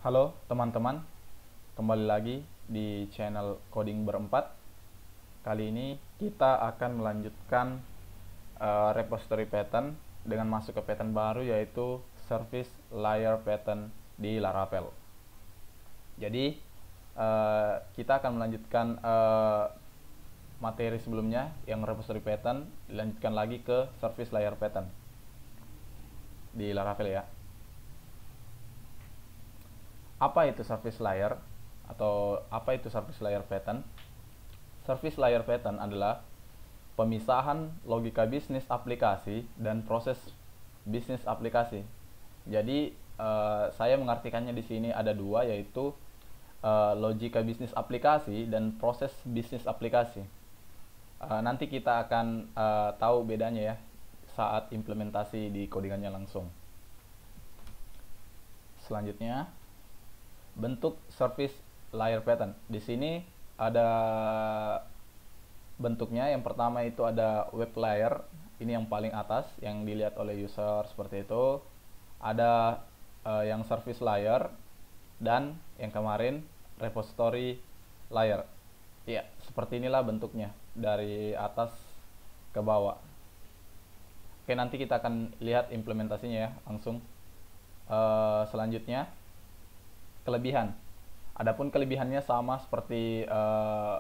Halo teman-teman, kembali lagi di channel Coding Berempat. Kali ini kita akan melanjutkan repository pattern dengan masuk ke pattern baru, yaitu service layer pattern di Laravel. Jadi kita akan melanjutkan materi sebelumnya yang repository pattern, dilanjutkan lagi ke service layer pattern di Laravel ya. Apa itu service layer atau apa itu service layer pattern? Service layer pattern adalah pemisahan logika bisnis aplikasi dan proses bisnis aplikasi. Jadi saya mengartikannya di sini ada dua, yaitu logika bisnis aplikasi dan proses bisnis aplikasi. Nanti kita akan tahu bedanya ya saat implementasi di codingannya langsung. Selanjutnya, bentuk service layer pattern. Di sini ada bentuknya. Yang pertama itu ada web layer. Ini yang paling atas yang dilihat oleh user seperti itu. Ada yang service layer dan yang kemarin repository layer. Ya, seperti inilah bentuknya dari atas ke bawah. Oke, nanti kita akan lihat implementasinya ya langsung. Selanjutnya, kelebihan. Adapun kelebihannya sama seperti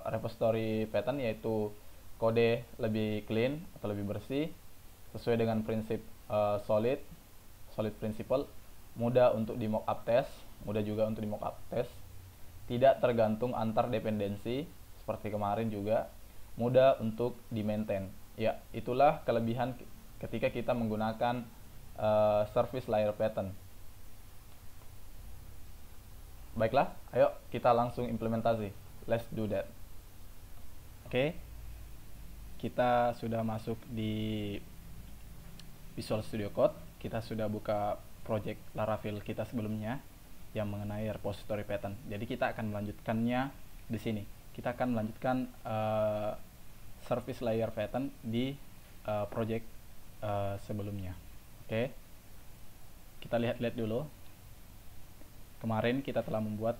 repository pattern, yaitu kode lebih clean atau lebih bersih sesuai dengan prinsip solid principle, mudah untuk di mockup test, mudah juga untuk di mockup test, tidak tergantung antar dependensi seperti kemarin juga, mudah untuk di maintain. Ya, itulah kelebihan ketika kita menggunakan service layer pattern. Baiklah, ayo kita langsung implementasi. Let's do that. Oke, kita sudah masuk di Visual Studio Code. Kita sudah buka project Laravel kita sebelumnya yang mengenai repository pattern. Jadi kita akan melanjutkannya di sini. Kita akan melanjutkan service layer pattern di project sebelumnya. Oke, kita lihat-lihat dulu. Kemarin kita telah membuat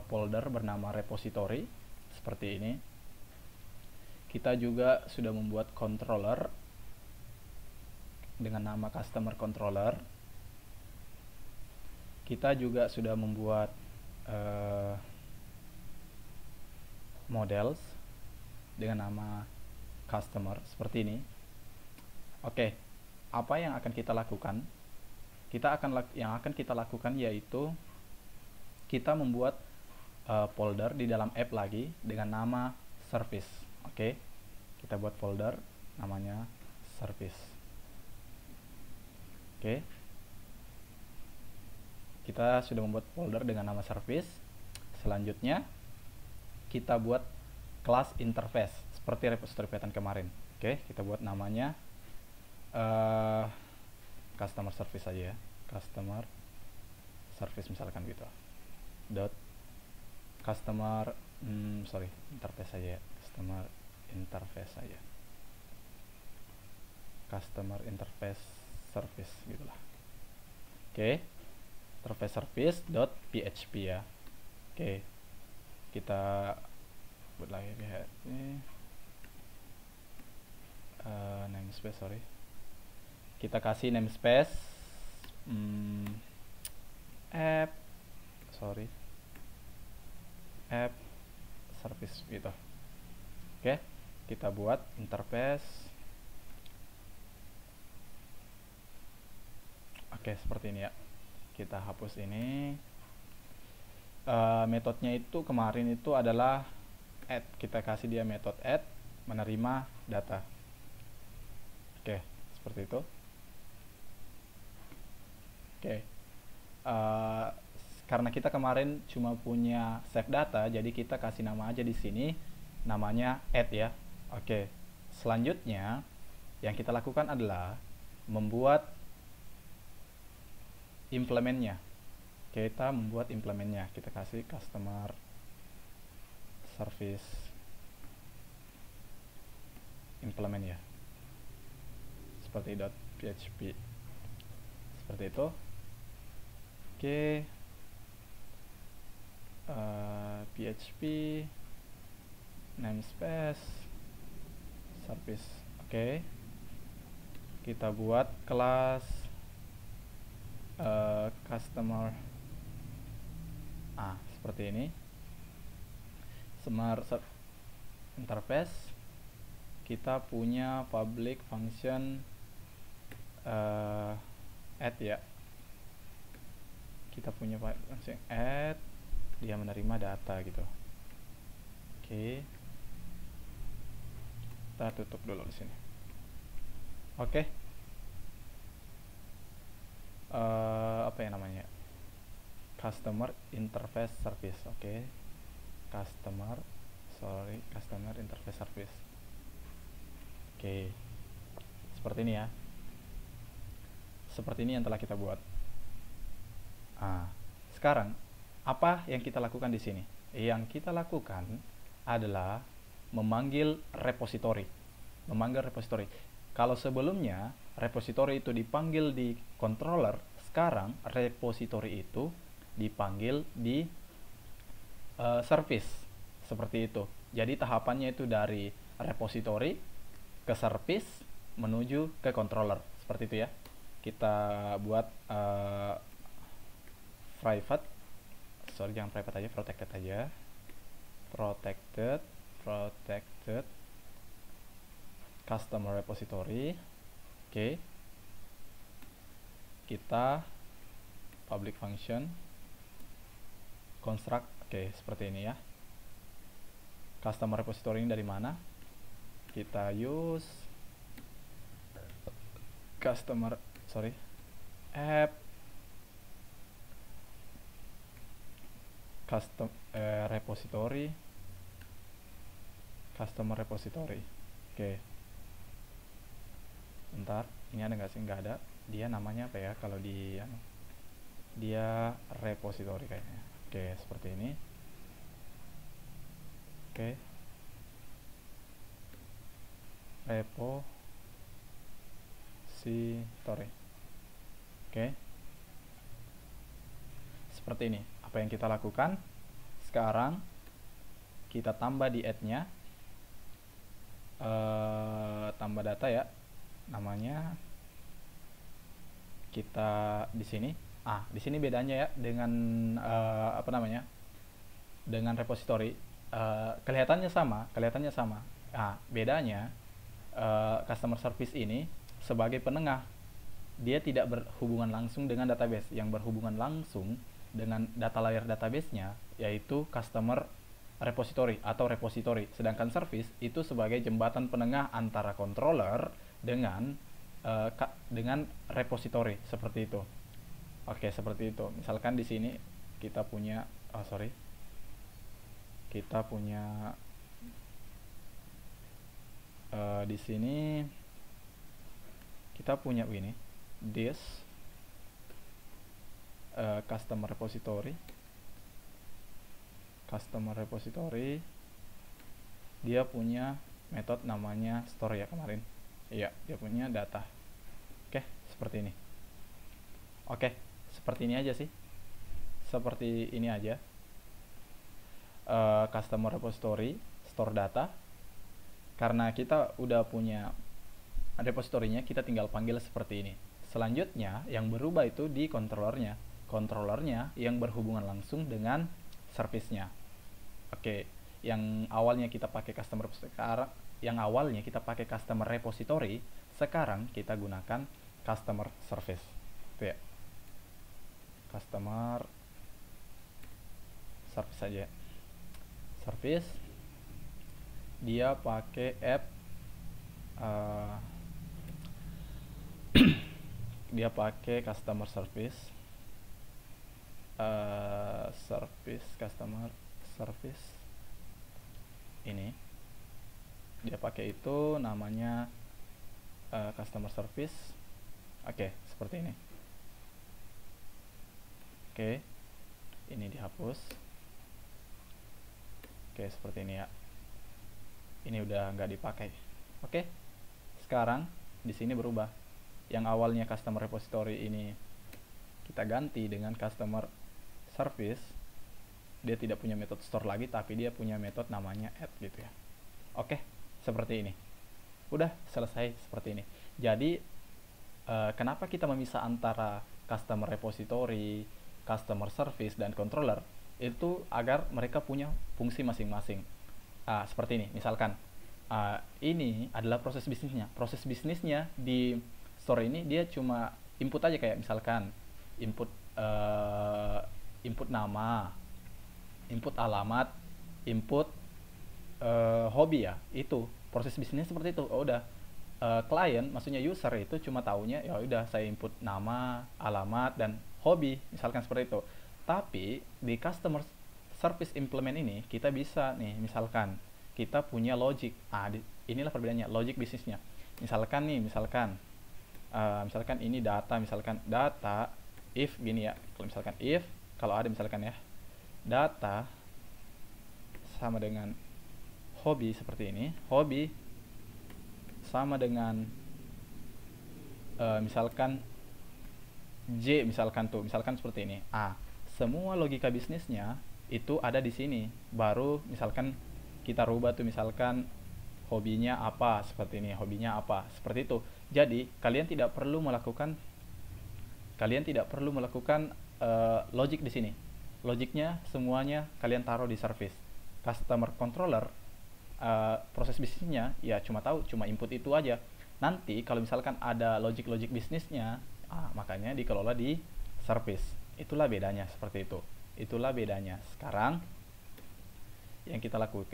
folder bernama repository seperti ini. Kita juga sudah membuat controller dengan nama customer controller. Kita juga sudah membuat models dengan nama customer seperti ini. Oke, apa yang akan kita lakukan? Yang akan kita lakukan yaitu kita membuat folder di dalam app lagi dengan nama service. Oke, kita buat folder namanya service. Oke, kita sudah membuat folder dengan nama service. Selanjutnya kita buat class interface seperti repository pattern kemarin. Oke, kita buat namanya customer service saja ya, customer service misalkan gitu. Customer interface saja ya, customer interface service gitulah. Oke, interface service .php ya. Oke, kita buat lagi ini namespace, kita kasih namespace app service gitu. Oke, kita buat interface. Oke, seperti ini ya. Kita hapus ini. Metodenya itu kemarin itu adalah add. Kita kasih dia metode add menerima data. Oke, seperti itu. Oke, karena kita kemarin cuma punya save data, jadi kita kasih nama aja di sini, namanya add ya. Oke, selanjutnya yang kita lakukan adalah membuat implementnya. Kita membuat implementnya, kita kasih customer service implement ya, seperti .php seperti itu. Oke, PHP namespace service. Oke. Kita buat kelas customer seperti ini. Smart interface. Kita punya public function add ya. Kita punya function add, dia menerima data gitu. Oke. Kita tutup dulu di sini. Oke. Apa yang namanya? Customer interface service. Oke. Customer interface service. Oke. Seperti ini ya. Seperti ini yang telah kita buat. Sekarang apa yang kita lakukan di sini? Yang kita lakukan adalah memanggil repository. Kalau sebelumnya repository itu dipanggil di controller, sekarang repository itu dipanggil di service. Seperti itu. Jadi tahapannya itu dari repository ke service menuju ke controller. Seperti itu ya. Kita buat private, jangan private aja, protected aja. Protected customer repository. Oke. Kita public function construct. Oke, seperti ini ya. Customer repository ini dari mana? Kita use app repository, customer repository. Oke. Bentar, ini ada nggak sih? Nggak ada. Dia namanya apa ya? Kalau dia repository kayaknya. Oke, seperti ini. Oke. Repository. Oke. Seperti ini. Apa yang kita lakukan? Sekarang kita tambah di add-nya, tambah data ya, namanya kita di sini. Di sini bedanya ya dengan dengan repository. Kelihatannya sama. Bedanya customer service ini sebagai penengah, dia tidak berhubungan langsung dengan database. Yang berhubungan langsung dengan data layer database-nya yaitu customer repository atau repository, sedangkan service itu sebagai jembatan penengah antara controller dengan repository, seperti itu. Oke, seperti itu. Misalkan di sini kita punya di sini kita punya ini this customer repository, dia punya metode namanya store ya kemarin. Iya, dia punya data. Oke, seperti ini. Oke, seperti ini aja sih. Seperti ini aja. Customer repository, store data. Karena kita udah punya repository-nya, kita tinggal panggil seperti ini. Selanjutnya, yang berubah itu di controllernya. Controllernya yang berhubungan langsung dengan service-nya. Oke, yang awalnya kita pakai customer repository, sekarang kita gunakan customer service. Itu ya. Customer service saja. Service dia pakai app dia pakai customer service customer service ini, dia pakai itu namanya customer service. Oke, seperti ini. Oke, ini dihapus. Oke, seperti ini ya. Ini udah nggak dipakai. Oke, sekarang di sini berubah. Yang awalnya customer repository ini kita ganti dengan customer service. dia tidak punya metode store lagi, tapi dia punya metode namanya add gitu ya. Oke, seperti ini. Udah selesai seperti ini. Jadi kenapa kita memisah antara customer repository, customer service, dan controller? Itu agar mereka punya fungsi masing-masing. Seperti ini, misalkan ini adalah proses bisnisnya. Proses bisnisnya di store ini dia cuma input aja, kayak misalkan input input nama, input alamat, input hobi ya. Itu proses bisnisnya seperti itu. Oh, udah klien, maksudnya user itu cuma taunya ya udah saya input nama, alamat, dan hobi, misalkan seperti itu. Tapi di customer service implement ini kita bisa nih, misalkan kita punya logic. Inilah perbedaannya, logic bisnisnya. Misalkan nih, misalkan ini data, misalkan data if gini ya. Kalau misalkan if, kalau ada misalkan ya, data sama dengan hobi seperti ini, hobi sama dengan misalkan J, misalkan seperti ini. Semua logika bisnisnya itu ada di sini. Baru misalkan kita rubah tuh, misalkan hobinya apa, seperti ini, hobinya apa, seperti itu. Jadi kalian tidak perlu melakukan logic di sini. Logiknya semuanya kalian taruh di service. Customer controller proses bisnisnya ya cuma input itu aja. Nanti kalau misalkan ada logic bisnisnya, makanya dikelola di service. Itulah bedanya, seperti itu. Itulah bedanya. Sekarang yang kita lakukan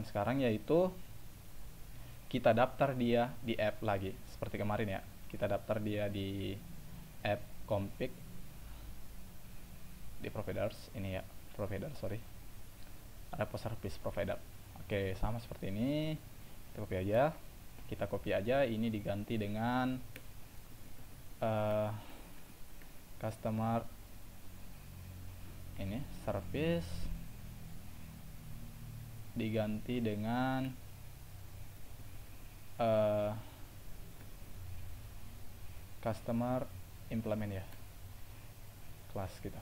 sekarang yaitu kita daftar dia di app lagi, seperti kemarin ya. Kita daftar dia di app config di providers ini ya, repo service provider. Oke, sama seperti ini. Kita copy aja, ini diganti dengan customer ini service, diganti dengan customer implement ya, kelas gitu.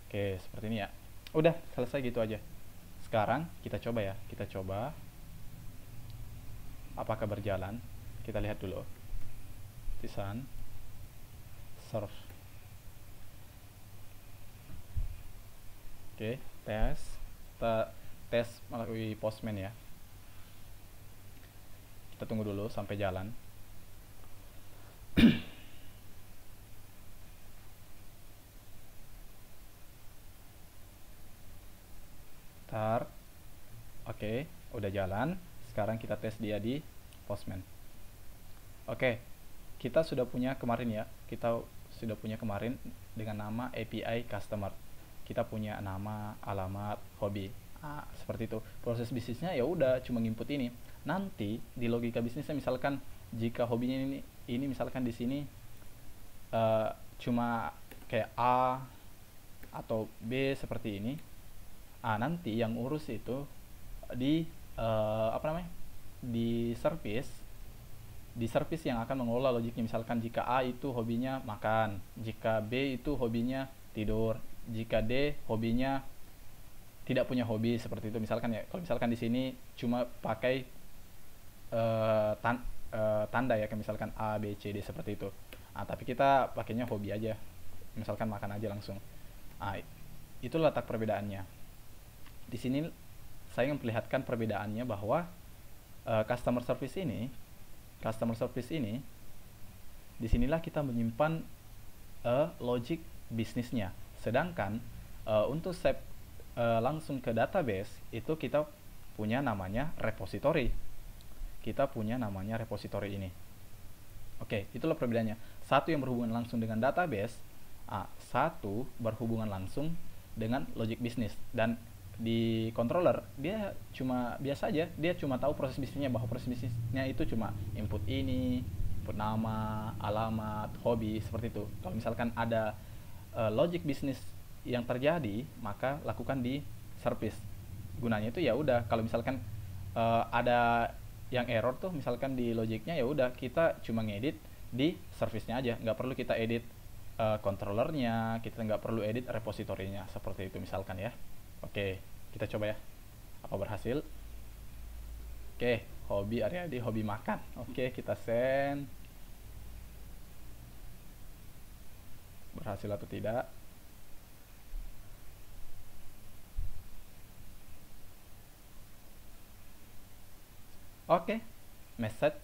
Oke, seperti ini ya. Udah selesai gitu aja. Sekarang kita coba apakah berjalan. Kita lihat dulu. Tisan serve. Oke, tes melalui Postman ya. Kita tunggu dulu sampai jalan. Oke, udah jalan. Sekarang kita tes dia di Postman. Oke, kita sudah punya kemarin ya. Kita sudah punya kemarin dengan nama API customer. Kita punya nama, alamat, hobi. Seperti itu. Proses bisnisnya ya udah cuma input ini. Nanti di logika bisnisnya, misalkan jika hobinya ini misalkan di sini cuma kayak A atau B seperti ini. Nanti yang urus itu di di service yang akan mengelola logiknya. Misalkan jika A itu hobinya makan, jika B itu hobinya tidur, jika D hobinya tidak punya hobi, seperti itu. Misalkan ya, kalau misalkan di sini cuma pakai tanda ya, kayak misalkan A, B, C, D seperti itu. Tapi kita pakainya hobi aja, misalkan makan aja langsung. Itulah letak perbedaannya. Di sini saya memperlihatkan perbedaannya bahwa customer service ini disinilah kita menyimpan logic bisnisnya. Sedangkan untuk save langsung ke database itu kita punya namanya repository. Ini. Oke, itulah perbedaannya. Satu yang berhubungan langsung dengan database, satu berhubungan langsung dengan logic bisnis. Dan di controller dia cuma biasa aja, dia cuma tahu proses bisnisnya, bahwa proses bisnisnya itu cuma input ini, input nama, alamat, hobi, seperti itu. Kalau misalkan ada logic bisnis yang terjadi, maka lakukan di service. Gunanya itu ya udah, kalau misalkan ada yang error tuh misalkan di logiknya, ya udah kita cuma ngedit di service-nya aja, nggak perlu kita edit controllernya, kita nggak perlu edit repositorinya, seperti itu misalkan ya. Oke, kita coba ya, apa berhasil. Oke, hobi Aryadi, hobi makan. Oke, kita send. Berhasil atau tidak? Oke, message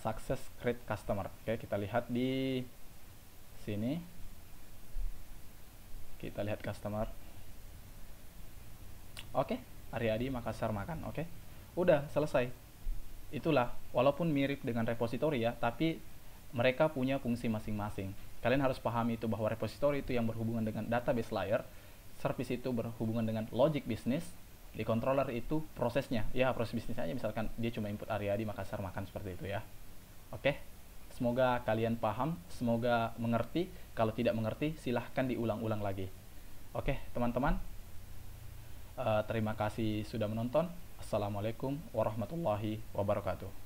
success create customer. Oke, kita lihat di sini. Kita lihat customer. Oke, Aryadi Makassar makan. Oke, udah selesai. Itulah, walaupun mirip dengan repository ya, tapi mereka punya fungsi masing-masing. Kalian harus pahami itu, bahwa repository itu yang berhubungan dengan database layer, service itu berhubungan dengan logic business, di controller itu prosesnya, ya proses bisnisnya aja, misalkan dia cuma input Aryadi Makassar makan, seperti itu ya. Oke, semoga kalian paham, semoga mengerti. Kalau tidak mengerti, silahkan diulang-ulang lagi. Oke teman-teman, terima kasih sudah menonton. Assalamualaikum warahmatullahi wabarakatuh.